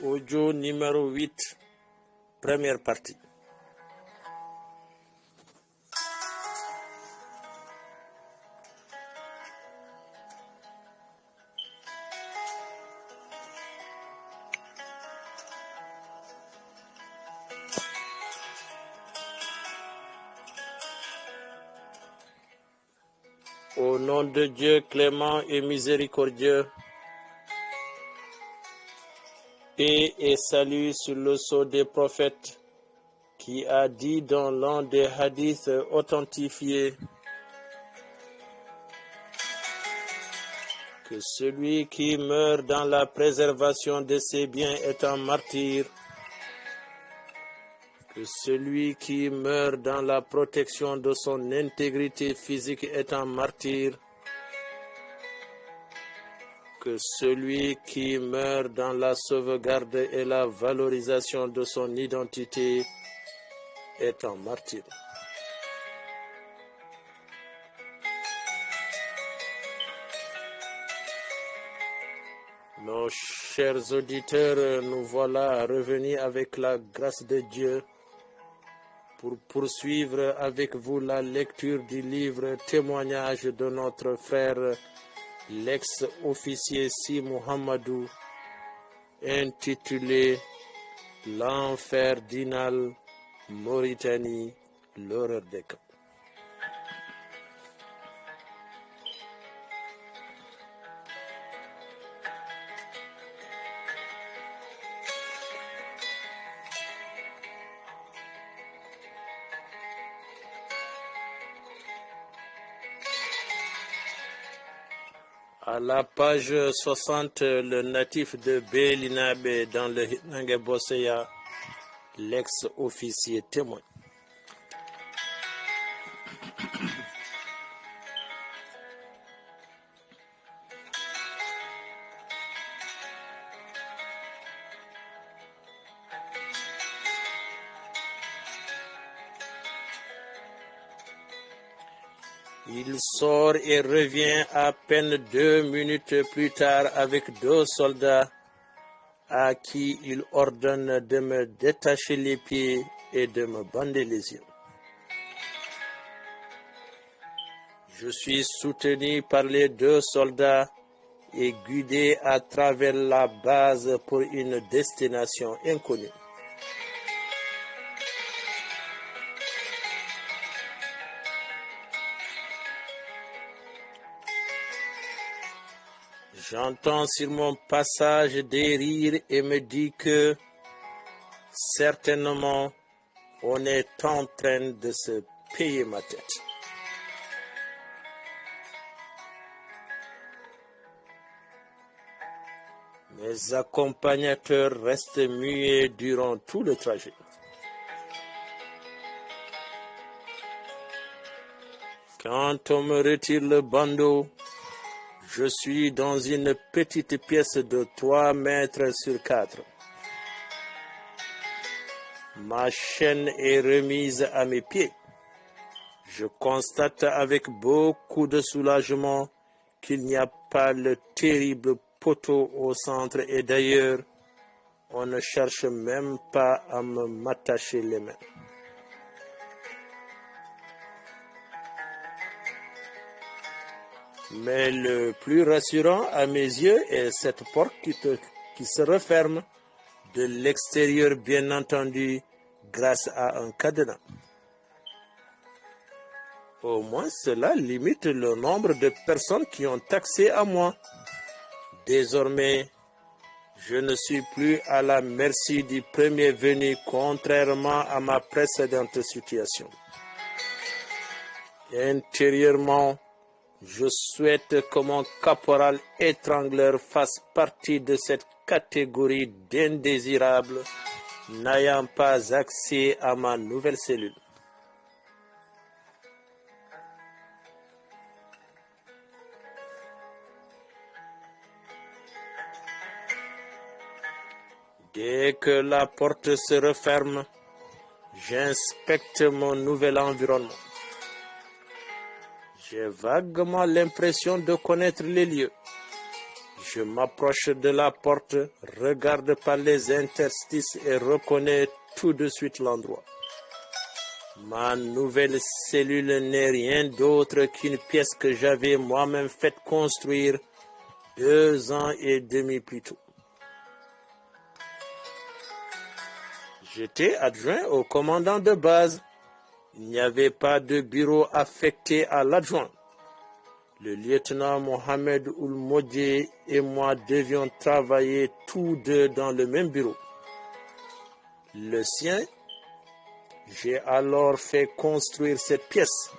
Audio numéro 8, première partie. Au nom de Dieu clément et miséricordieux, paix et salut sur le sceau des prophètes qui a dit dans l'un des hadiths authentifiés que celui qui meurt dans la préservation de ses biens est un martyr, que celui qui meurt dans la protection de son intégrité physique est un martyr, que celui qui meurt dans la sauvegarde et la valorisation de son identité est un martyr. Nos chers auditeurs, nous voilà revenus avec la grâce de Dieu pour poursuivre avec vous la lecture du livre témoignage de notre frère l'ex-officier Si Mohamedou, intitulé L'enfer d'Inal, Mauritanie, l'horreur des camps. À la page 60, le natif de Belinabe dans le Hinangue Bosseya, l'ex-officier témoigne. Il sort et revient à peine 2 minutes plus tard avec 2 soldats à qui il ordonne de me détacher les pieds et de me bander les yeux. Je suis soutenu par les 2 soldats et guidé à travers la base pour une destination inconnue. J'entends sur mon passage des rires et me dis que certainement on est en train de se payer ma tête. Mes accompagnateurs restent muets durant tout le trajet. Quand on me retire le bandeau, je suis dans une petite pièce de 3 mètres sur 4. Ma chaîne est remise à mes pieds. Je constate avec beaucoup de soulagement qu'il n'y a pas le terrible poteau au centre et d'ailleurs, on ne cherche même pas à m'attacher les mains. Mais le plus rassurant à mes yeux est cette porte qui se referme de l'extérieur, bien entendu, grâce à un cadenas. Au moins, cela limite le nombre de personnes qui ont accès à moi. Désormais, je ne suis plus à la merci du premier venu, contrairement à ma précédente situation. Intérieurement, je souhaite que mon caporal étrangleur fasse partie de cette catégorie d'indésirables n'ayant pas accès à ma nouvelle cellule. Dès que la porte se referme, j'inspecte mon nouvel environnement. J'ai vaguement l'impression de connaître les lieux. Je m'approche de la porte, regarde par les interstices et reconnais tout de suite l'endroit. Ma nouvelle cellule n'est rien d'autre qu'une pièce que j'avais moi-même faite construire 2 ans et demi plus tôt. J'étais adjoint au commandant de base. Il n'y avait pas de bureau affecté à l'adjoint. Le lieutenant Mohamed Oulmodje et moi devions travailler tous deux dans le même bureau. Le sien, j'ai alors fait construire cette pièce.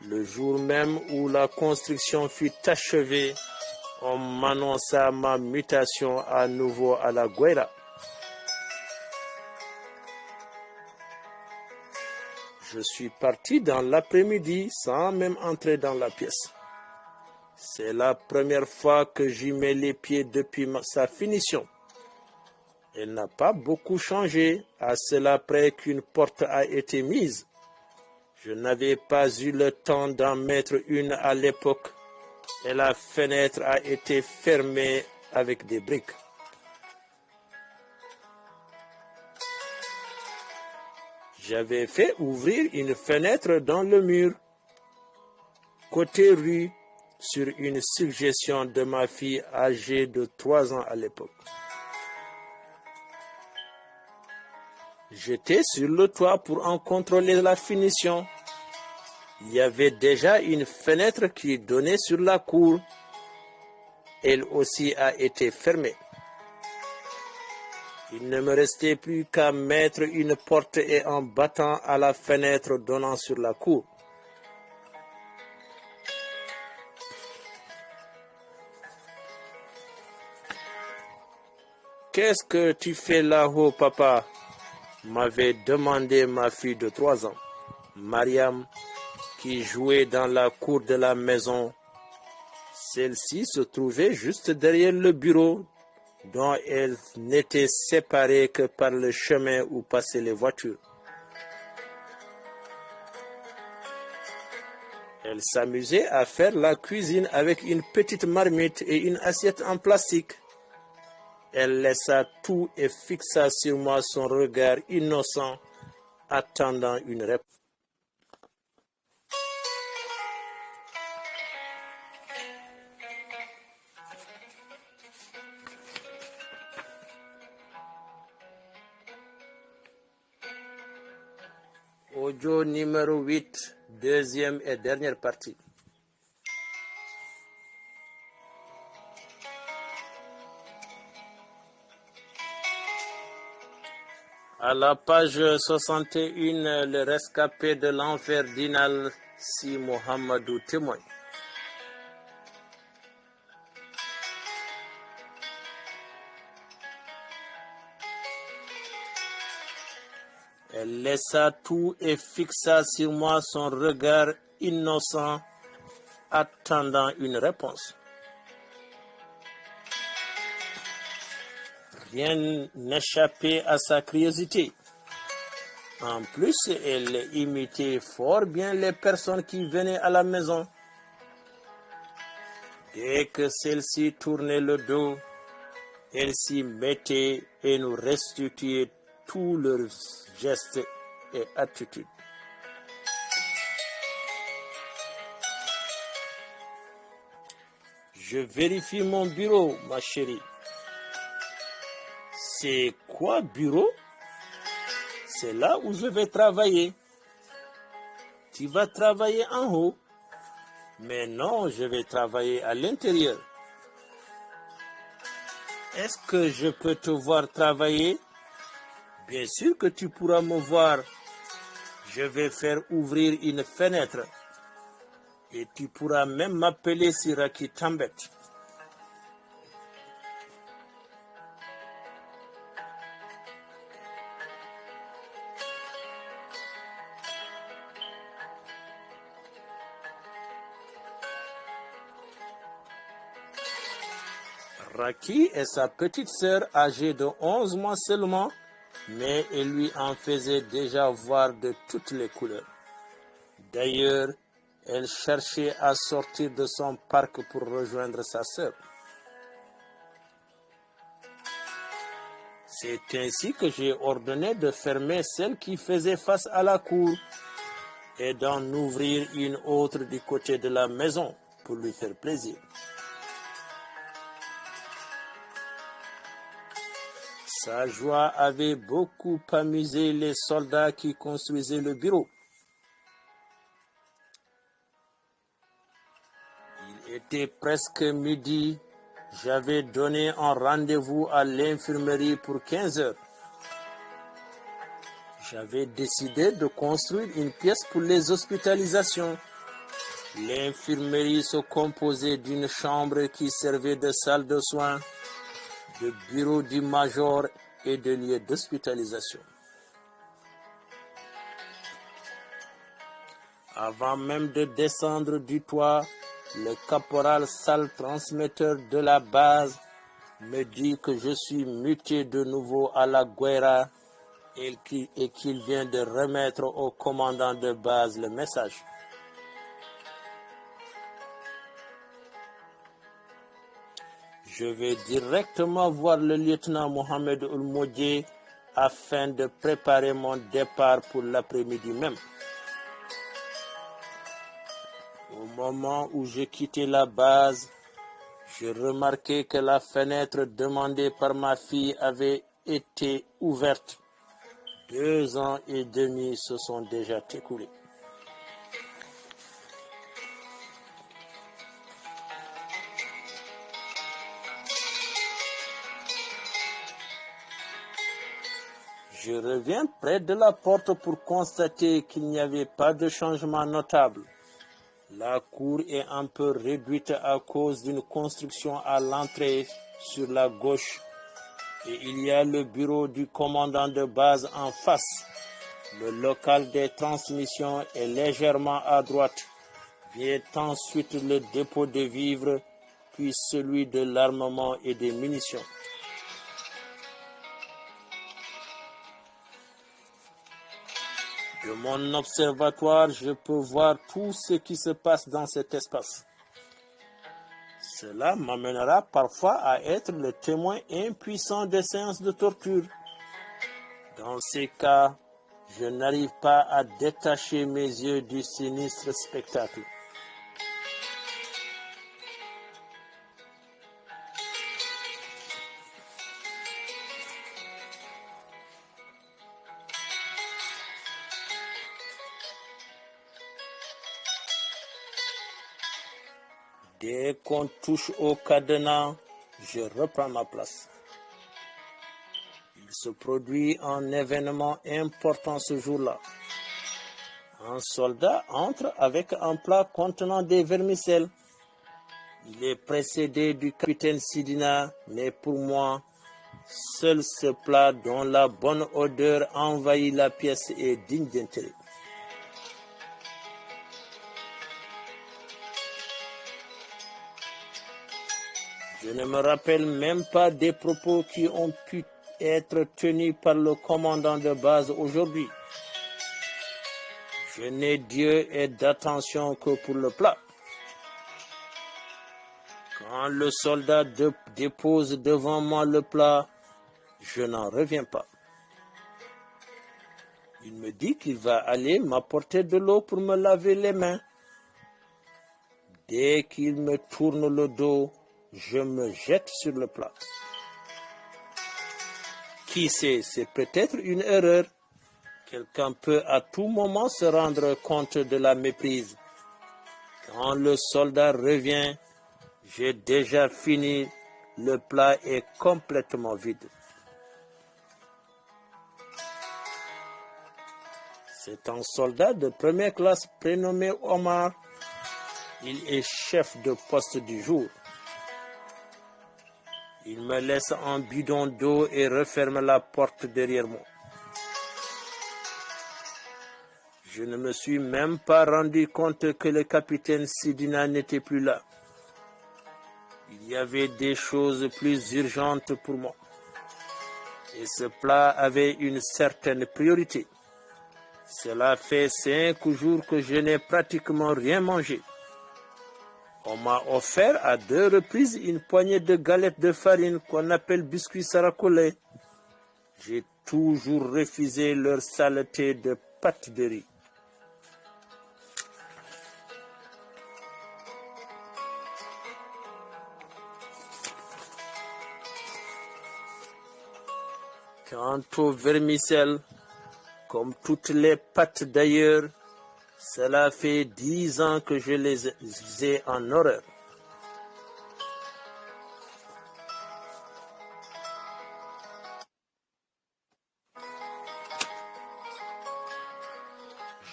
Le jour même où la construction fut achevée, on m'annonça ma mutation à nouveau à la Guaira. Je suis parti dans l'après-midi sans même entrer dans la pièce. C'est la première fois que j'y mets les pieds depuis sa finition. Elle n'a pas beaucoup changé, à cela près qu'une porte a été mise. Je n'avais pas eu le temps d'en mettre une à l'époque et la fenêtre a été fermée avec des briques. J'avais fait ouvrir une fenêtre dans le mur, côté rue, sur une suggestion de ma fille âgée de 3 ans à l'époque. J'étais sur le toit pour en contrôler la finition. Il y avait déjà une fenêtre qui donnait sur la cour. Elle aussi a été fermée. Il ne me restait plus qu'à mettre une porte et en battant à la fenêtre donnant sur la cour. « Qu'est-ce que tu fais là-haut, papa ?» m'avait demandé ma fille de 3 ans, Mariam, qui jouait dans la cour de la maison. Celle-ci se trouvait juste derrière le bureau, dont elle n'était séparée que par le chemin où passaient les voitures. Elle s'amusait à faire la cuisine avec une petite marmite et une assiette en plastique. Elle laissa tout et fixa sur moi son regard innocent, attendant une réponse. Audio numéro 8, deuxième et dernière partie. À la page 61, le rescapé de l'enfer d'Inal Si Mohamedou témoigne. Elle laissa tout et fixa sur moi son regard innocent, attendant une réponse. Rien n'échappait à sa curiosité. En plus, elle imitait fort bien les personnes qui venaient à la maison. Dès que celle-ci tournait le dos, elle s'y mettait et nous restituait tous leurs gestes et attitudes. Je vérifie mon bureau, ma chérie. C'est quoi bureau? C'est là où je vais travailler. Tu vas travailler en haut? Mais non, je vais travailler à l'intérieur. Est-ce que je peux te voir travailler? Bien sûr que tu pourras me voir. Je vais faire ouvrir une fenêtre. Et tu pourras même m'appeler Siraki Tambet. Raki est sa petite sœur âgée de 11 mois seulement, mais elle lui en faisait déjà voir de toutes les couleurs. D'ailleurs, elle cherchait à sortir de son parc pour rejoindre sa sœur. C'est ainsi que j'ai ordonné de fermer celle qui faisait face à la cour et d'en ouvrir une autre du côté de la maison pour lui faire plaisir. Sa joie avait beaucoup amusé les soldats qui construisaient le bureau. Il était presque midi. J'avais donné un rendez-vous à l'infirmerie pour 15 heures. J'avais décidé de construire une pièce pour les hospitalisations. L'infirmerie se composait d'une chambre qui servait de salle de soins, de bureau du major et de lieu d'hospitalisation. Avant même de descendre du toit, le caporal salle transmetteur de la base me dit que je suis muté de nouveau à la Guaira et qu'il vient de remettre au commandant de base le message. Je vais directement voir le lieutenant Mohamed Oulmoudjé afin de préparer mon départ pour l'après-midi même. Au moment où je quittais la base, je remarquai que la fenêtre demandée par ma fille avait été ouverte. 2 ans et demi se sont déjà écoulés. Je reviens près de la porte pour constater qu'il n'y avait pas de changement notable. La cour est un peu réduite à cause d'une construction à l'entrée sur la gauche et il y a le bureau du commandant de base en face. Le local des transmissions est légèrement à droite. Vient ensuite le dépôt de vivres, puis celui de l'armement et des munitions. De mon observatoire, je peux voir tout ce qui se passe dans cet espace. Cela m'amènera parfois à être le témoin impuissant des séances de torture. Dans ces cas, je n'arrive pas à détacher mes yeux du sinistre spectacle. Dès qu'on touche au cadenas, je reprends ma place. Il se produit un événement important ce jour-là. Un soldat entre avec un plat contenant des vermicelles. Il est précédé du capitaine Sidina, mais pour moi, seul ce plat dont la bonne odeur envahit la pièce est digne d'intérêt. Je ne me rappelle même pas des propos qui ont pu être tenus par le commandant de base aujourd'hui. Je n'ai d'yeux et d'attention que pour le plat. Quand le soldat dépose devant moi le plat, je n'en reviens pas. Il me dit qu'il va aller m'apporter de l'eau pour me laver les mains. Dès qu'il me tourne le dos, je me jette sur le plat. Qui sait, c'est peut-être une erreur. Quelqu'un peut à tout moment se rendre compte de la méprise. Quand le soldat revient, j'ai déjà fini, le plat est complètement vide. C'est un soldat de première classe prénommé Omar. Il est chef de poste du jour. Il me laisse un bidon d'eau et referme la porte derrière moi. Je ne me suis même pas rendu compte que le capitaine Sidina n'était plus là. Il y avait des choses plus urgentes pour moi. Et ce plat avait une certaine priorité. Cela fait 5 jours que je n'ai pratiquement rien mangé. On m'a offert à 2 reprises une poignée de galettes de farine qu'on appelle biscuits saracolés. J'ai toujours refusé leur saleté de pâte de riz. Quant au vermicelle, comme toutes les pâtes d'ailleurs, cela fait 10 ans que je les ai en horreur.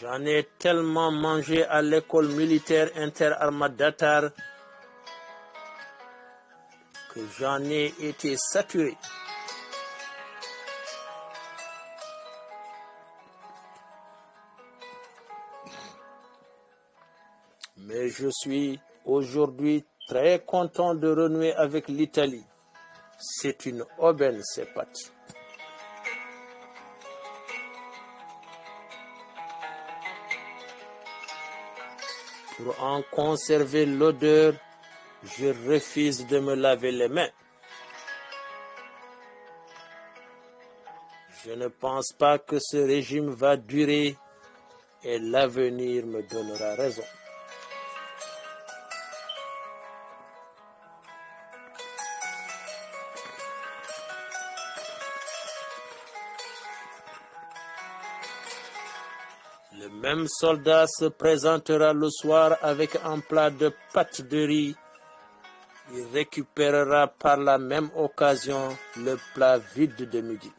J'en ai tellement mangé à l'école militaire inter-armadatar que j'en ai été saturé. Mais je suis aujourd'hui très content de renouer avec l'Italie. C'est une aubaine, ces pâtes. Pour en conserver l'odeur, je refuse de me laver les mains. Je ne pense pas que ce régime va durer et l'avenir me donnera raison. Le même soldat se présentera le soir avec un plat de pâtes de riz. Il récupérera par la même occasion le plat vide de midi.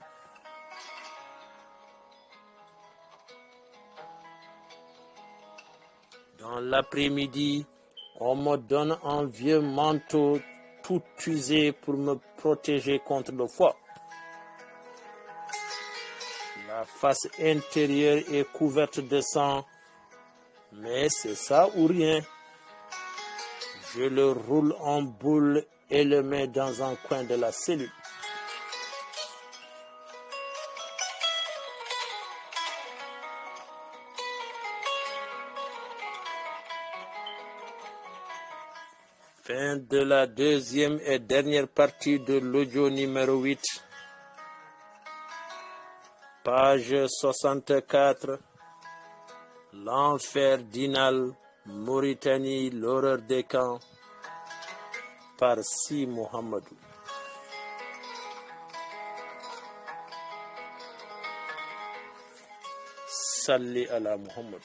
Dans l'après-midi, on me donne un vieux manteau tout usé pour me protéger contre le froid. La face intérieure est couverte de sang, mais c'est ça ou rien. Je le roule en boule et le mets dans un coin de la cellule. Fin de la deuxième et dernière partie de l'audio numéro 8. Page 64. L'enfer d'Inal, Mauritanie, l'horreur des camps, par Si Mohamedou. Salli ala Muhammad.